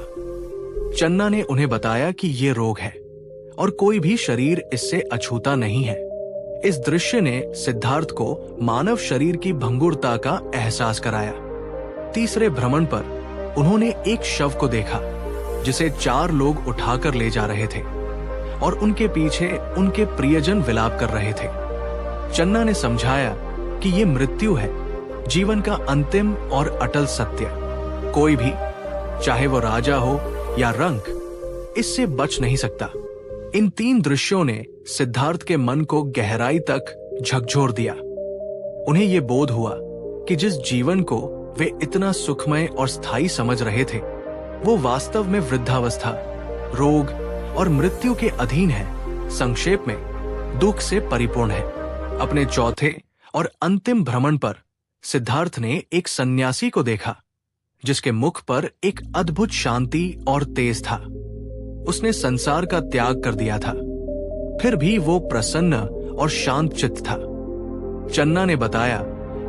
चन्ना ने उन्हें बताया कि ये रोग है और कोई भी शरीर इससे अछूता नहीं है। इस दृश्य ने सिद्धार्थ को मानव शरीर की भंगुरता का एहसास कराया। तीसरे भ्रमण पर उन्होंने एक शव को देखा जिसे 4 लोग उठाकर ले जा रहे थे और उनके पीछे उनके प्रियजन विलाप कर रहे थे। चन्ना ने समझाया कि ये मृत्यु है, जीवन का अंतिम और अटल सत्य। कोई भी, चाहे वो राजा हो या रंक, इससे बच नहीं सकता। इन 3 दृश्यों ने सिद्धार्थ के मन को गहराई तक झकझोर दिया। उन्हें ये बोध हुआ कि जिस जीवन को वे इतना सुखमय और स्थायी समझ रहे थे, वो वास्तव में वृद्धावस्था, रोग और मृत्यु के अधीन है। संक्षेप में, दुख से परिपूर्ण है। अपने चौथे और अंतिम भ्रमण पर सिद्धार्थ ने एक सन्यासी को देखा जिसके मुख पर एक अद्भुत शांति और तेज था। उसने संसार का त्याग कर दिया था, फिर भी वो प्रसन्न और शांत चित्त था। चन्ना ने बताया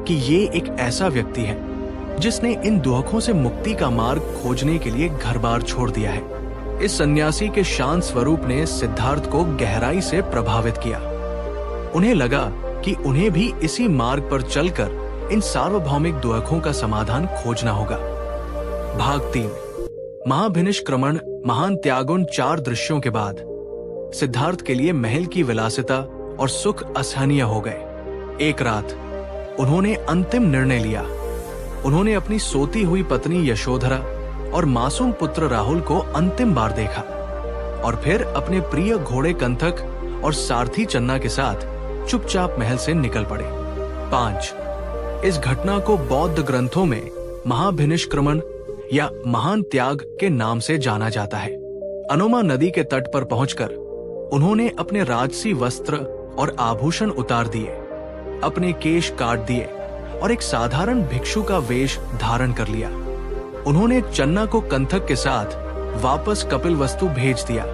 कि ये एक ऐसा व्यक्ति है जिसने इन दुखों से मुक्ति का मार्ग खोजने के लिए घर-बार छोड़ दिया है। इस सन्यासी के शांत स्वरूप ने सिद्धार्थ को गहराई से प्रभावित किया। उन्हें लगा कि उन्हें भी इसी मार्ग पर चलकर इन सार्वभौमिक दुखों का समाधान खोजना होगा। भाग 3। महाभिनिष्क्रमण महान त्यागों। 4 दृश्यों के बाद सिद्धार्थ के लिए महल की विलासिता और सुख असहनीय हो गए। एक रात उन्होंने अंतिम निर्णय लिया। उन्होंने अपनी सोती हुई पत्नी यशोधरा और मासूम पुत्र राहुल को अंतिम बार देखा और फिर अपने प्रिय घोड़े कंथक और सारथी चन्ना के साथ चुपचाप महल से निकल पड़े। 5। इस घटना को बौद्ध ग्रंथों में महाभिनिष्क्रमण या महान त्याग के नाम से जाना जाता है। अनोमा नदी के तट पर पहुंचकर उन्होंने अपने राजसी वस्त्र और आभूषण उतार दिए, अपने केश काट दिए और एक साधारण भिक्षु का वेश धारण कर लिया। उन्होंने चन्ना को कंथक के साथ वापस कपिलवस्तु भेज दिया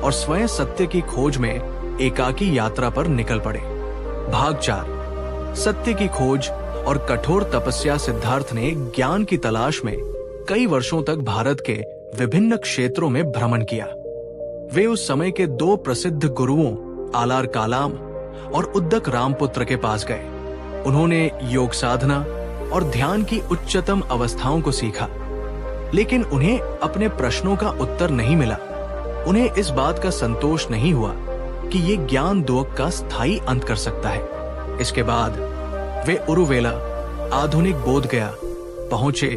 और स्वयं सत्य की खोज में एकाकी यात्रा पर निकल पड़े। भाग 4। सत्य की खोज और कठोर तपस्या सिद्धार्थ ने ज्ञान की तलाश में कई वर्षों तक भारत के विभिन्न क्षेत्रों में भ्रमण किया। वे उस समय के दो प्रसिद्ध गुरुओं आलार कालाम और उद्दक रामपुत्र के पास गए। उन्होंने योग साधना और ध्यान की उच्चतम अवस्थाओं को सीखा, लेकिन उन्हें अपने प्रश्नों का उत्तर नहीं मिला। उन्हें इस बात का संतोष नहीं हुआ कि ये ज्ञान दुख का स्थायी अंत कर सकता है। इसके बाद वे उरुवेला आधुनिक बोध गया पहुंचे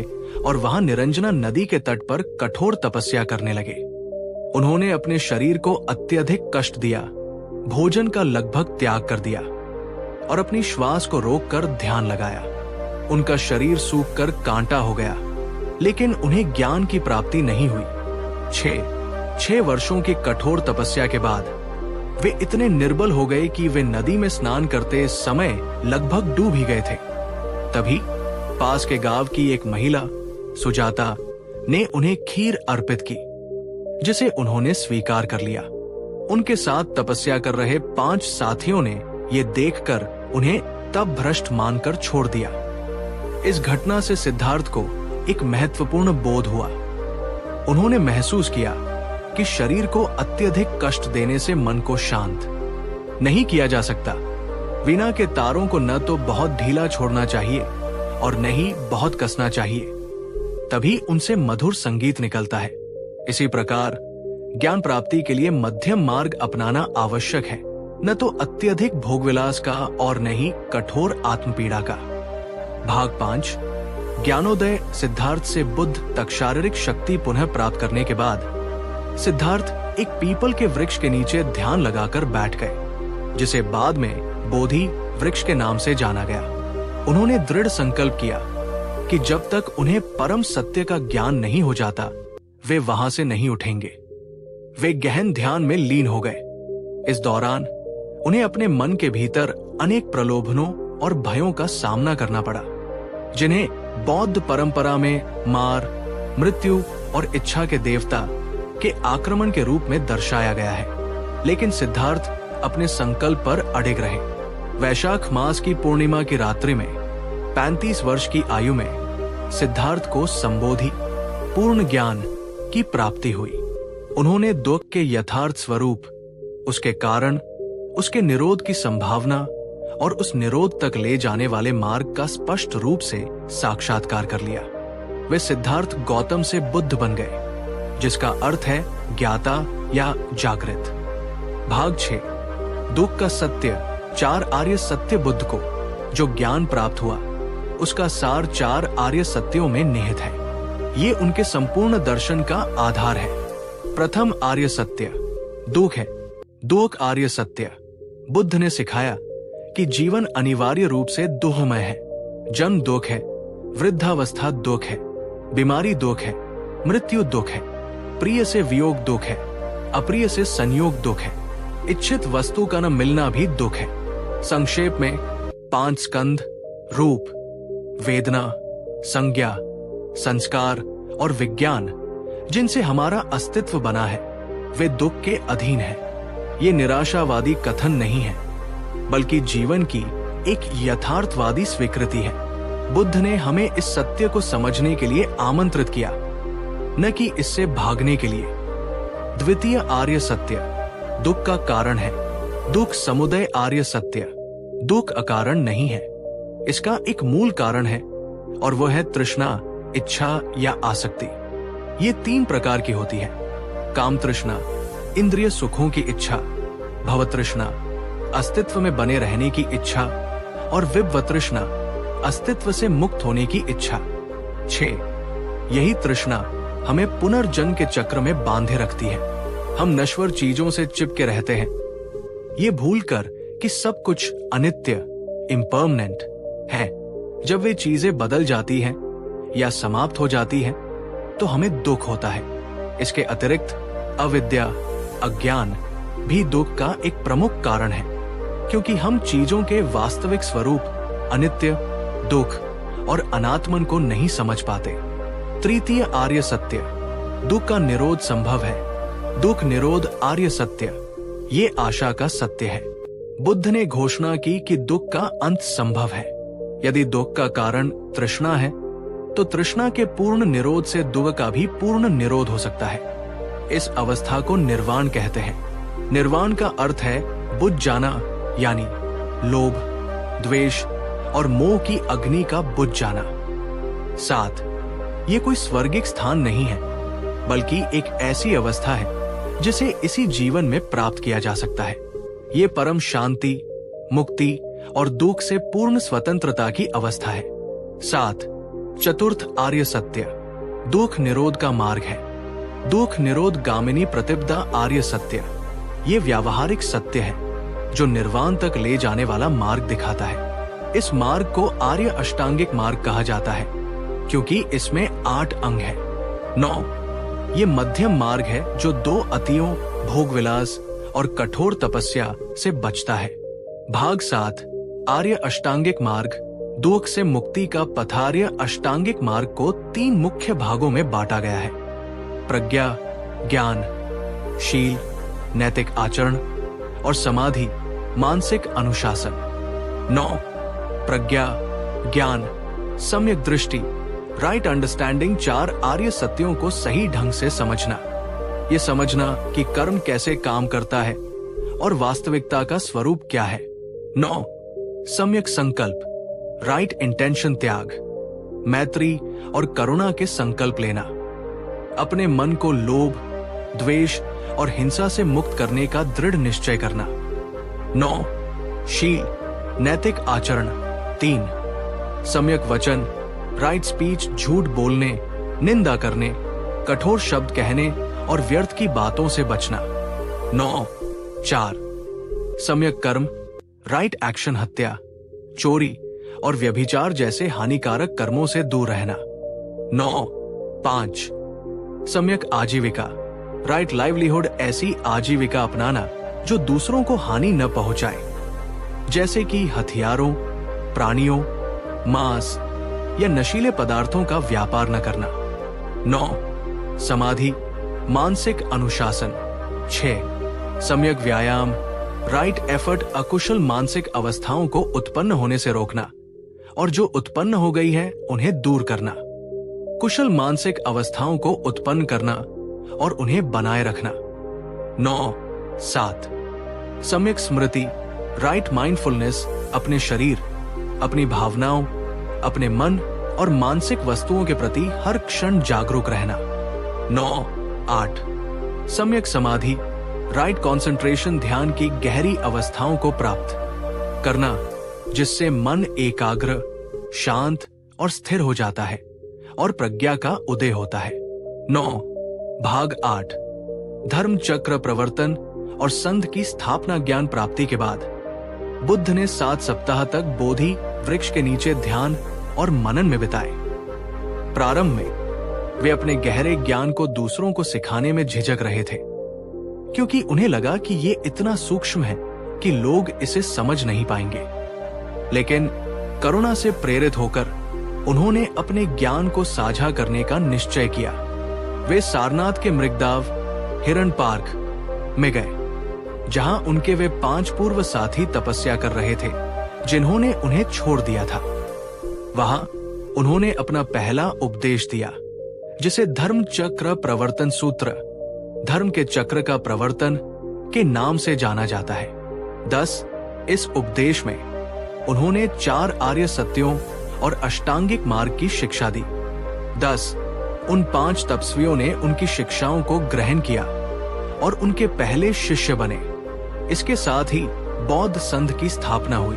और वहां निरंजना नदी के तट पर कठोर तपस्या करने लगे। उन्होंने अपने शरीर को अत्यधिक कष्ट दिया, भोजन का लगभग त्याग कर दिया और अपनी श्वास को रोककर ध्यान लगाया। उनका शरीर सूखकर कांटा हो गया, लेकिन उन्हें ज्ञान की प्राप्ति नहीं हुई। 6 वर्षों की कठोर तपस्या के बाद वे इतने निर्बल हो गए कि वे नदी में स्नान करते समय लगभग डूब ही गए थे। तभी पास के गांव की एक महिला सुजाता ने उन्हें खीर अर्पित की, जिसे उन्होंने स्वीकार कर लिया। उनके साथ तपस्या कर रहे 5 साथियों ने ये देखकर उन्हें तब भ्रष्ट मानकर छोड़ दिया। इस घटना से सिद्धार्थ को एक महत्वपूर्ण बोध हुआ। उन्होंने महसूस किया कि शरीर को अत्यधिक कष्ट देने से मन को शांत नहीं किया जा सकता। वीणा के तारों को न तो बहुत ढीला छोड़ना चाहिए और न ही बहुत कसना चाहिए, तभी उनसे मधुर संगीत निकलता है। इसी प्रकार ज्ञान प्राप्ति के लिए मध्यम मार्ग अपनाना आवश्यक है, न तो अत्यधिक भोगविलास का और न ही कठोर आत्मपीड़ा का। भाग 5 ज्ञानोदय। सिद्धार्थ से बुद्ध तक शारीरिक शक्ति पुनः प्राप्त करने के बाद सिद्धार्थ एक पीपल के वृक्ष के नीचे ध्यान लगाकर बैठ गए, जिसे बाद में बोधि वृक्ष के नाम से जाना गया। उन्होंने दृढ़ संकल्प किया कि जब तक उन्हें परम सत्य का ज्ञान नहीं हो जाता, वे वहां से नहीं उठेंगे। वे गहन ध्यान में लीन हो गए। इस दौरान उन्हें अपने मन के भीतर अनेक प्रलोभनों और भयों का सामना करना पड़ा, जिन्हें बौद्ध परंपरा में मार, मृत्यु और इच्छा के देवता के आक्रमण के रूप में दर्शाया गया है। लेकिन सिद्धार्थ अपने संकल्प पर अडिग रहे। वैशाख मास की पूर्णिमा की रात्रि में 35 वर्ष की आयु में सिद्धार्थ को संबोधि पूर्ण ज्ञान की प्राप्ति हुई। उन्होंने दुख के यथार्थ स्वरूप, उसके कारण, उसके निरोध की संभावना और उस निरोध तक ले जाने वाले मार्ग का स्पष्ट रूप से साक्षात्कार कर लिया। वे सिद्धार्थ गौतम से बुद्ध बन गए, जिसका अर्थ है ज्ञाता या जागृत। भाग 6 दुख का सत्य। 4 आर्य सत्य। बुद्ध को जो ज्ञान प्राप्त हुआ, उसका सार 4 आर्य सत्यों में निहित है। ये उनके संपूर्ण दर्शन का आधार है। प्रथम आर्य सत्य दुख है। दुख आर्य सत्य। बुद्ध ने सिखाया कि जीवन अनिवार्य रूप से दुखमय है। जन्म दुख है, वृद्धावस्था दुख है, बीमारी दुख है, मृत्यु दुख है, प्रिय से वियोग दुख है, अप्रिय से संयोग दुख है, इच्छित वस्तु का न मिलना भी दुख है। संक्षेप में 5 स्कंध रूप, वेदना, संज्ञा, संस्कार और विज्ञान, जिनसे हमारा अस्तित्व बना है, वे दुख के अधीन है। ये निराशावादी कथन नहीं है, बल्कि जीवन की एक यथार्थवादी स्वीकृति है। बुद्ध ने हमें इस सत्य को समझने के लिए आमंत्रित किया, न कि इससे भागने के लिए। द्वितीय आर्य सत्य दुख का कारण है। दुख समुदय आर्य सत्य। दुख अकारण नहीं है, इसका एक मूल कारण है, और वह है तृष्णा, इच्छा या आसक्ति। ये 3 प्रकार की होती है। काम तृष्णा, इंद्रिय सुखों की इच्छा, भव तृष्णा, अस्तित्व में बने रहने की इच्छा, और विभव तृष्णा, अस्तित्व से मुक्त होने की इच्छा। 6 यही तृष्णा हमें पुनर्जन्म के चक्र में बांधे रखती है। हम नश्वर चीजों से चिपके रहते हैं, ये भूलकर कि सब कुछ अनित्य, इम्परमानेंट है। जब वे चीजें बदल जाती हैं या समाप्त हो जाती हैं, तो हमें दुख होता है। इसके अतिरिक्त अविद्या, अज्ञान भी दुख का एक प्रमुख कारण है, क्योंकि हम चीजों के वास्तविक स्वरूप अनित्य, दुख और अनात्मन को नहीं समझ पाते। तृतीय आर्य सत्य दुख का निरोध संभव है। दुख निरोध आर्य सत्य, ये आशा का सत्य है। बुद्ध ने घोषणा की कि दुख का अंत संभव है। यदि दुख का कारण तृष्णा है तो तृष्णा के पूर्ण निरोध से दुख का भी पूर्ण निरोध हो सकता है। इस अवस्था को निर्वाण कहते हैं। निर्वाण का अर्थ है बुझ जाना, यानी लोभ, द्वेष और मोह की अग्नि का बुझ जाना। 7, ये कोई स्वर्गिक स्थान नहीं है, बल्कि एक ऐसी अवस्था है जिसे इसी जीवन में प्राप्त किया जा सकता है। ये परम शांति, मुक्ति और दुख से पूर्ण स्वतंत्रता की अवस्था है। 7, चतुर्थ आर्य सत्य दुख निरोध का मार्ग है। दुख निरोध गामिनी प्रतिपदा आर्य सत्य ये व्यावहारिक सत्य है जो निर्वाण तक ले जाने वाला मार्ग दिखाता है। इस मार्ग को आर्य अष्टांगिक मार्ग कहा जाता है क्योंकि इसमें 8 अंग है। 9, ये मध्यम मार्ग है जो 2 अतियों, भोग विलास और कठोर तपस्या से बचता है। भाग 7 आर्य अष्टांगिक मार्ग दुख से मुक्ति का पथार्य अष्टांगिक मार्ग को 3 मुख्य भागों में बांटा गया है। प्रज्ञा, ज्ञान, शील, नैतिक आचरण और समाधि, मानसिक अनुशासन। 9, प्रज्ञा, ज्ञान, सम्यक दृष्टि, राइट अंडरस्टैंडिंग 4 आर्य सत्यों को सही ढंग से समझना। ये समझना कि कर्म कैसे काम करता है और वास्तविकता का स्वरूप क्या है। 9, सम्यक संकल्प, राइट इंटेंशन त्याग, मैत्री और करुणा के संकल्प लेना, अपने मन को लोभ, द्वेष और हिंसा से मुक्त करने का दृढ़ निश्चय करना। 9, शील, नैतिक आचरण। 3, सम्यक वचन, राइट स्पीच, झूठ बोलने, निंदा करने, कठोर शब्द कहने और व्यर्थ की बातों से बचना। 9, 4, सम्यक कर्म, राइट एक्शन, हत्या, चोरी और व्यभिचार जैसे हानिकारक कर्मों से दूर रहना। 9, 5, सम्यक आजीविका, राइट लाइवलीहुड, ऐसी आजीविका अपनाना जो दूसरों को हानि न पहुंचाए, जैसे कि हथियारों, प्राणियों, मांस या नशीले पदार्थों का व्यापार न करना। 9, समाधि, मानसिक अनुशासन। 6, सम्यक व्यायाम, राइट एफर्ट, अकुशल मानसिक अवस्थाओं को उत्पन्न होने से रोकना और जो उत्पन्न हो गई है उन्हें दूर करना। कुशल मानसिक अवस्थाओं को उत्पन्न करना और उन्हें बनाए रखना। 9, 7, सम्यक स्मृति, राइट माइंडफुलनेस, अपने शरीर, अपनी भावनाओं, अपने मन और मानसिक वस्तुओं के प्रति हर क्षण जागरूक रहना। 9, 8, सम्यक समाधि, राइट कंसंट्रेशन, ध्यान की गहरी अवस्थाओं को प्राप्त करना जिससे मन एकाग्र, शांत और स्थिर हो जाता है और प्रज्ञा का उदय होता है। 9, भाग 8 धर्म चक्र प्रवर्तन और संघ की स्थापना। ज्ञान प्राप्ति के बाद बुद्ध ने 7 सप्ताह तक बोधि वृक्ष के नीचे ध्यान और मनन में बिताए। प्रारंभ में वे अपने गहरे ज्ञान को दूसरों को सिखाने में झिझक रहे थे क्योंकि उन्हें लगा कि ये इतना सूक्ष्म है कि लोग इसे समझ नहीं पाएंगे। लेकिन करुणा से प्रेरित होकर उन्होंने अपने ज्ञान को साझा करने का निश्चय किया। वे सारनाथ के मृगदाव हिरण पार्क में गए जहां उनके वे 5 पूर्व साथी तपस्या कर रहे थे जिन्होंने उन्हें छोड़ दिया था। वहां उन्होंने अपना पहला उपदेश दिया जिसे धर्म चक्र प्रवर्तन सूत्र, धर्म के चक्र का प्रवर्तन के नाम से जाना जाता है। 10 इस उपदेश में उन्होंने 4 आर्य सत्यों और अष्टांगिक मार्ग की शिक्षा दी। 10 उन 5 तपस्वियों ने उनकी शिक्षाओं को ग्रहण किया और उनके पहले शिष्य बने। इसके साथ ही बौद्ध संघ की स्थापना हुई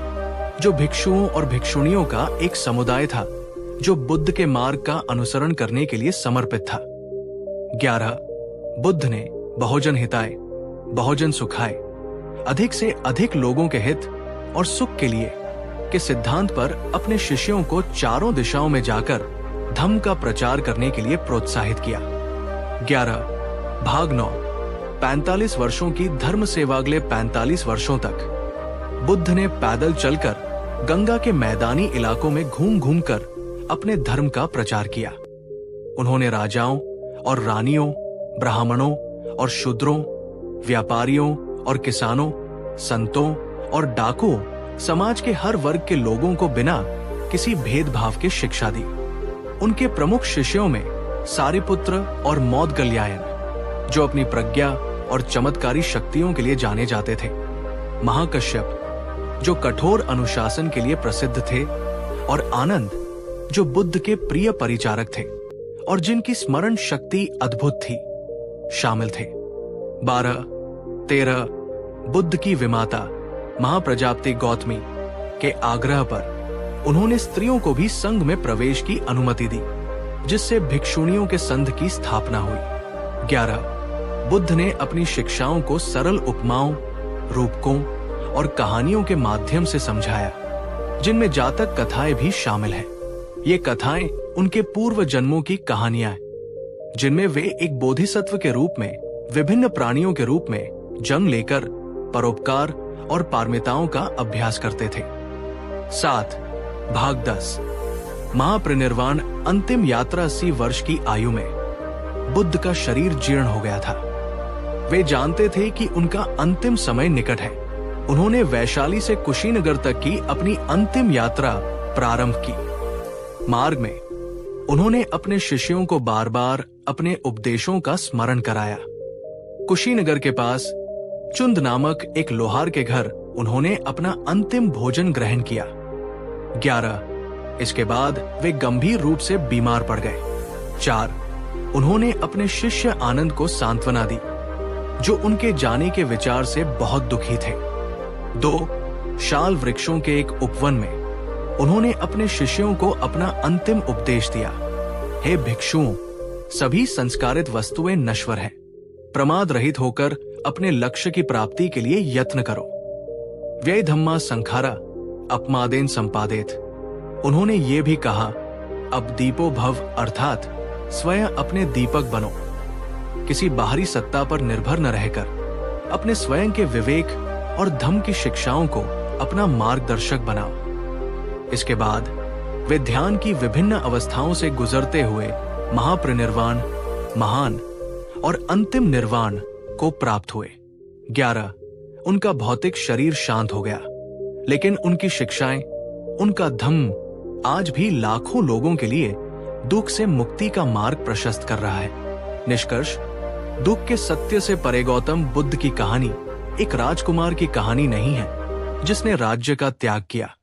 जो भिक्षुओं और भिक्षुणियों का एक समुदाय था जो बुद्ध के मार्ग का अनुसरण करने के लिए समर्पित था। 11 बुद्ध ने बहुजन हिताय, बहुजन सुखाय, अधिक से अधिक लोगों के हित और सुख के लिए के सिद्धांत पर अपने शिष्यों को चारों दिशाओं में जाकर धम्म का प्रचार करने के लिए प्रोत्साहित किया। 11 भाग 9 45 वर्षों की धर्म सेवा। अगले 45 वर्षों तक बुद्ध ने पैदल चलकर गंगा के मैदानी इलाकों में घूम घूम कर अपने धर्म का प्रचार किया। उन्होंने राजाओं और रानियों, ब्राह्मणों और शूद्रों, व्यापारियों और किसानों, संतों और डाकुओं, समाज के हर वर्ग के लोगों को बिना किसी भेदभाव की शिक्षा दी। उनके प्रमुख शिष्यों में सारिपुत्र और मौदगल्यायन, जो अपनी प्रज्ञा और चमत्कारी शक्तियों के लिए जाने जाते थे, महाकश्यप, जो कठोर अनुशासन के लिए प्रसिद्ध थे, और आनंद, जो बुद्ध के प्रिय परिचारक थे और जिनकी स्मरण शक्ति अद्भुत थी, शामिल थे। 12-13 बुद्ध की विमाता महाप्रजापति गौतमी के आग्रह पर उन्होंने स्त्रियों को भी संघ में प्रवेश की अनुमति दी, जिससे भिक्षुणियों के संघ की स्थापना हुई। 11 बुद्ध ने अपनी शिक्षाओं को सरल उपमाओं, रूपकों और कहानियों के माध्यम से समझाया, जिनमें जातक कथाएं भी शामिल हैं। ये कथाएं उनके पूर्व जन्मों की कहानियां हैं, जिनमें वे एक बोधिसत्व के रूप में विभिन्न प्राणियों के रूप में जन्म लेकर परोपकार और पारमिताओं का अभ्यास करते थे। 7 भाग 10 महापरिनिर्वाण अंतिम यात्रा 80 वर्ष की आयु में बुद्ध का शरीर जीर्ण हो गया था। वे जानते थे कि उनका अंतिम समय निकट है। उन्होंने वैशाली से कुशीनगर तक की अपनी अंतिम यात्रा प्रारंभ की। मार्ग में उन्होंने अपने शिष्यों को बार बार अपने उपदेशों का स्मरण कराया। कुशीनगर के पास चुंद नामक एक लोहार के घर उन्होंने अपना अंतिम भोजन ग्रहण किया। 11 इसके बाद वे गंभीर रूप से बीमार पड़ गए। 4 उन्होंने अपने शिष्य आनंद को सांत्वना दी, जो उनके जाने के विचार से बहुत दुखी थे। 2 शाल वृक्षों के एक उपवन में उन्होंने अपने शिष्यों को अपना अंतिम उपदेश दिया। हे भिक्षुओं, सभी संस्कारित वस्तुएं नश्वर हैं। प्रमाद रहित होकर अपने लक्ष्य की प्राप्ति के लिए यत्न करो। व्यय धम्मा संखारा अपमादेन संपादेत। उन्होंने ये भी कहा, अब दीपो भव, अर्थात स्वयं अपने दीपक बनो। किसी बाहरी सत्ता पर निर्भर न रहकर अपने स्वयं के विवेक और धम्म की शिक्षाओं को अपना मार्गदर्शक बनाओ। इसके बाद वे ध्यान की विभिन्न अवस्थाओं से गुजरते हुए महापरिनिर्वाण, महान और अंतिम निर्वाण को प्राप्त हुए। 11 उनका भौतिक शरीर शांत हो गया, लेकिन उनकी शिक्षाएं, उनका धम्म आज भी लाखों लोगों के लिए दुख से मुक्ति का मार्ग प्रशस्त कर रहा है। निष्कर्ष, दुख के सत्य से परे गौतम बुद्ध की कहानी एक राजकुमार की कहानी नहीं है जिसने राज्य का त्याग किया।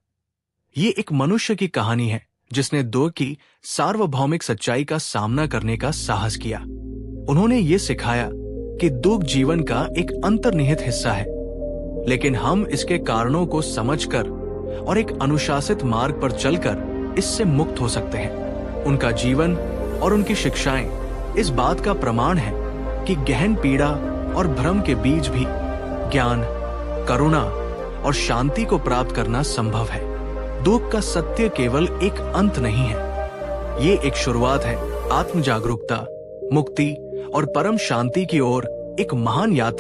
ये एक मनुष्य की कहानी है जिसने दुख की सार्वभौमिक सच्चाई का सामना करने का साहस किया। उन्होंने ये सिखाया कि दुख जीवन का एक अंतर्निहित हिस्सा है, लेकिन हम इसके कारणों को समझकर और एक अनुशासित मार्ग पर चलकर इससे मुक्त हो सकते हैं। उनका जीवन और उनकी शिक्षाएं इस बात का प्रमाण है कि गहन पीड़ा और भ्रम के बीच भी ज्ञान, करुणा और शांति को प्राप्त करना संभव है। दुख का सत्य केवल एक अंत नहीं है, ये एक शुरुआत है आत्म जागरूकता, मुक्ति और परम शांति की ओर एक महान यात्रा